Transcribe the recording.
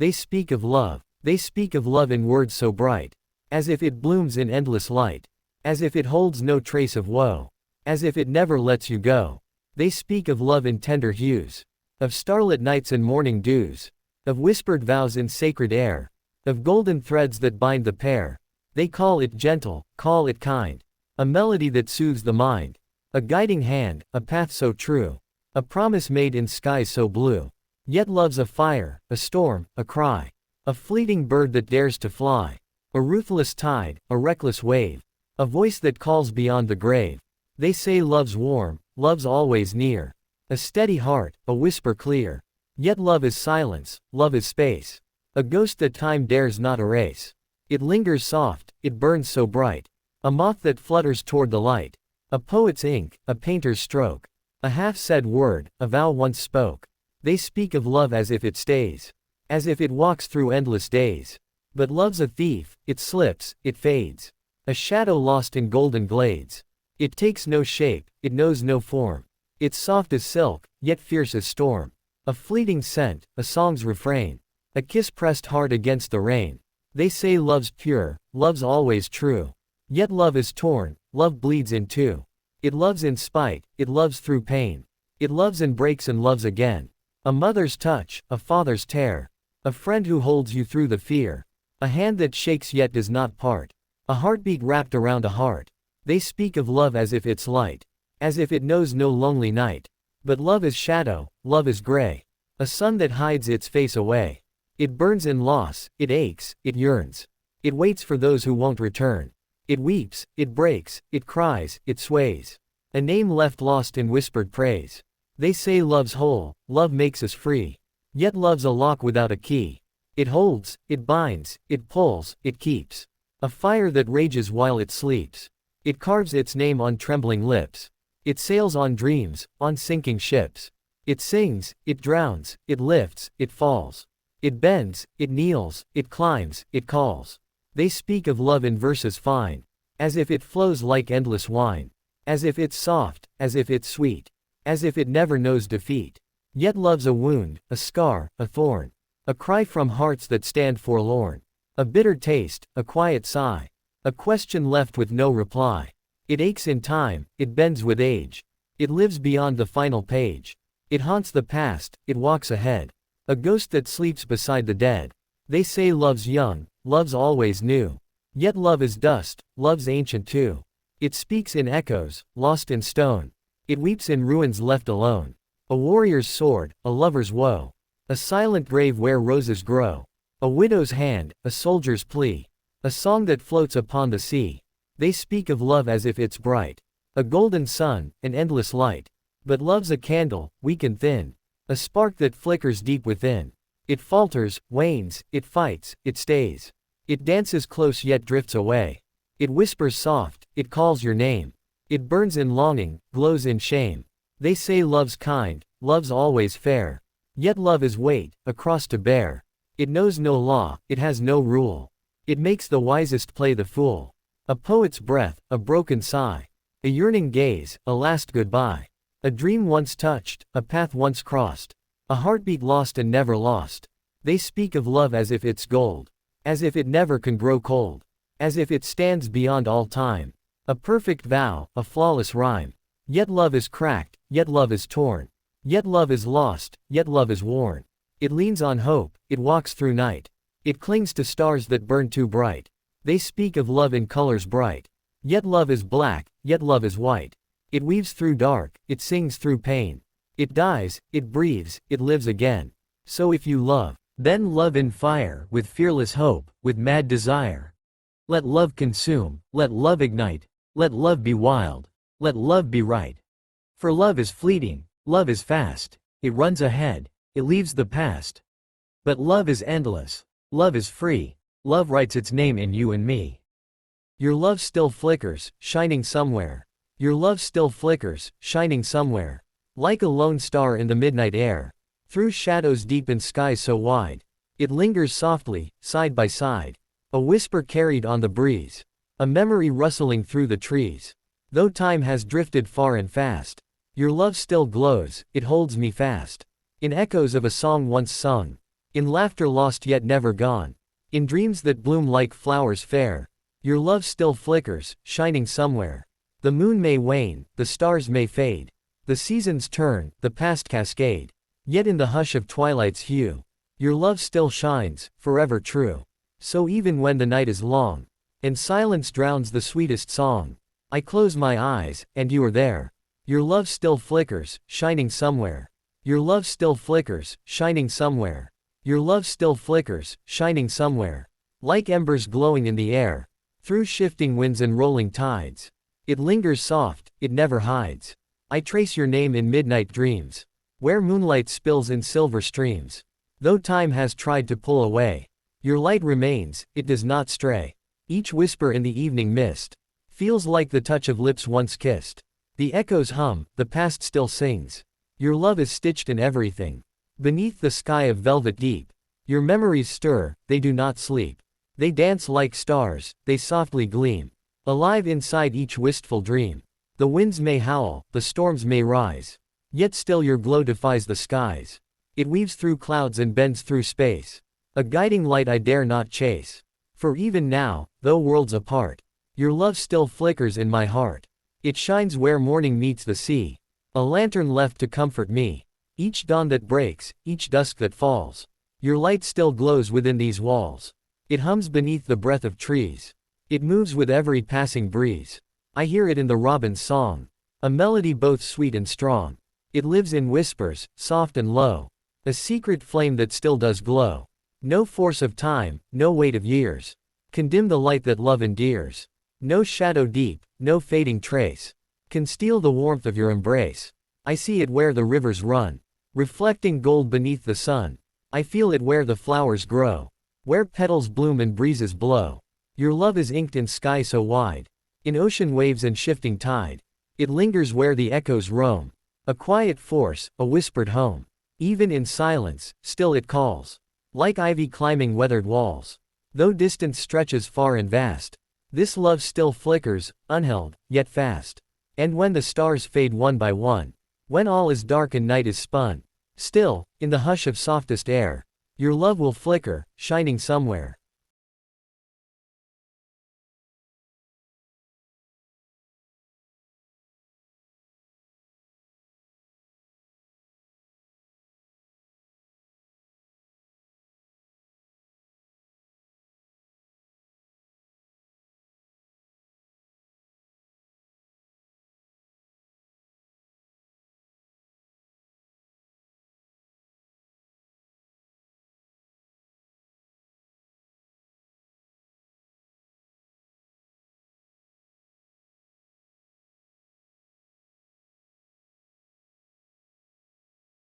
They speak of love. They speak of love in words so bright, as if it blooms in endless light, as if it holds no trace of woe, as if it never lets you go. They speak of love in tender hues, of starlit nights and morning dews, of whispered vows in sacred air, of golden threads that bind the pair. They call it gentle, call it kind, a melody that soothes the mind, a guiding hand, a path so true, a promise made in skies so blue. Yet love's a fire, a storm, a cry, a fleeting bird that dares to fly, a ruthless tide, a reckless wave, a voice that calls beyond the grave. They say love's warm, love's always near, a steady heart, a whisper clear. Yet love is silence, love is space, a ghost that time dares not erase. It lingers soft, it burns so bright, a moth that flutters toward the light, a poet's ink, a painter's stroke, a half-said word, a vow once spoke. They speak of love as if it stays, as if it walks through endless days. But love's a thief, it slips, it fades, a shadow lost in golden glades. It takes no shape, it knows no form, it's soft as silk, yet fierce as storm. A fleeting scent, a song's refrain, a kiss pressed hard against the rain. They say love's pure, love's always true. Yet love is torn, love bleeds in two. It loves in spite, it loves through pain. It loves and breaks and loves again. A mother's touch, a father's tear, a friend who holds you through the fear, a hand that shakes yet does not part, a heartbeat wrapped around a heart. They speak of love as if it's light, as if it knows no lonely night. But love is shadow, love is gray, a sun that hides its face away. It burns in loss, it aches, it yearns. It waits for those who won't return. It weeps, it breaks, it cries, it sways. A name left lost in whispered praise. They say love's whole, love makes us free. Yet love's a lock without a key. It holds, it binds, it pulls, it keeps. A fire that rages while it sleeps. It carves its name on trembling lips. It sails on dreams, on sinking ships. It sings, it drowns, it lifts, it falls. It bends, it kneels, it climbs, it calls. They speak of love in verses fine, as if it flows like endless wine, as if it's soft, as if it's sweet, as if it never knows defeat. Yet love's a wound, a scar, a thorn, a cry from hearts that stand forlorn, a bitter taste, a quiet sigh, a question left with no reply. It aches in time, it bends with age, it lives beyond the final page. It haunts the past, it walks ahead, a ghost that sleeps beside the dead. They say love's young, love's always new. Yet love is dust, love's ancient too. It speaks in echoes, lost in stone. It weeps in ruins left alone. A warrior's sword, a lover's woe, a silent grave where roses grow, a widow's hand, a soldier's plea, a song that floats upon the sea. They speak of love as if it's bright, a golden sun, an endless light. But love's a candle, weak and thin, a spark that flickers deep within. It falters, wanes, it fights, it stays. It dances close yet drifts away. It whispers soft, it calls your name. It burns in longing, glows in shame. They say love's kind, love's always fair. Yet love is weight, a cross to bear. It knows no law, it has no rule. It makes the wisest play the fool. A poet's breath, a broken sigh, a yearning gaze, a last goodbye. A dream once touched, a path once crossed, a heartbeat lost and never lost. They speak of love as if it's gold, as if it never can grow cold, as if it stands beyond all time. A perfect vow, a flawless rhyme. Yet love is cracked, yet love is torn. Yet love is lost, yet love is worn. It leans on hope, it walks through night. It clings to stars that burn too bright. They speak of love in colors bright. Yet love is black, yet love is white. It weaves through dark, it sings through pain. It dies, it breathes, it lives again. So if you love, then love in fire, with fearless hope, with mad desire. Let love consume, let love ignite, let love be wild, let love be right. For love is fleeting, love is fast, it runs ahead, it leaves the past. But love is endless, love is free, love writes its name in you and me. Your love still flickers, shining somewhere. Your love still flickers, shining somewhere. Like a lone star in the midnight air. Through shadows deep in skies so wide. It lingers softly, side by side. A whisper carried on the breeze. A memory rustling through the trees. Though time has drifted far and fast. Your love still glows, it holds me fast. In echoes of a song once sung. In laughter lost yet never gone. In dreams that bloom like flowers fair. Your love still flickers, shining somewhere. The moon may wane, the stars may fade. The seasons turn, the past cascade. Yet in the hush of twilight's hue, your love still shines, forever true. So even when the night is long, and silence drowns the sweetest song, I close my eyes, and you are there. Your love still flickers, shining somewhere. Your love still flickers, shining somewhere. Your love still flickers, shining somewhere. Like embers glowing in the air, through shifting winds and rolling tides. It lingers soft, it never hides. I trace your name in midnight dreams, where moonlight spills in silver streams. Though time has tried to pull away, your light remains, it does not stray. Each whisper in the evening mist feels like the touch of lips once kissed. The echoes hum, the past still sings. Your love is stitched in everything. Beneath the sky of velvet deep, your memories stir, they do not sleep. They dance like stars, they softly gleam, alive inside each wistful dream. The winds may howl, the storms may rise, yet still your glow defies the skies. It weaves through clouds and bends through space, a guiding light I dare not chase. For even now, though worlds apart, your love still flickers in my heart. It shines where morning meets the sea, a lantern left to comfort me. Each dawn that breaks, each dusk that falls, your light still glows within these walls. It hums beneath the breath of trees. It moves with every passing breeze. I hear it in the robin's song, a melody both sweet and strong. It lives in whispers, soft and low, a secret flame that still does glow. No force of time, no weight of years, can dim the light that love endears. No shadow deep, no fading trace, can steal the warmth of your embrace. I see it where the rivers run, reflecting gold beneath the sun. I feel it where the flowers grow, where petals bloom and breezes blow. Your love is inked in sky so wide, in ocean waves and shifting tide. It lingers where the echoes roam, a quiet force, a whispered home. Even in silence, still it calls, like ivy climbing weathered walls. Though distance stretches far and vast, this love still flickers, unheld, yet fast. And when the stars fade one by one, when all is dark and night is spun, still, in the hush of softest air, your love will flicker, shining somewhere.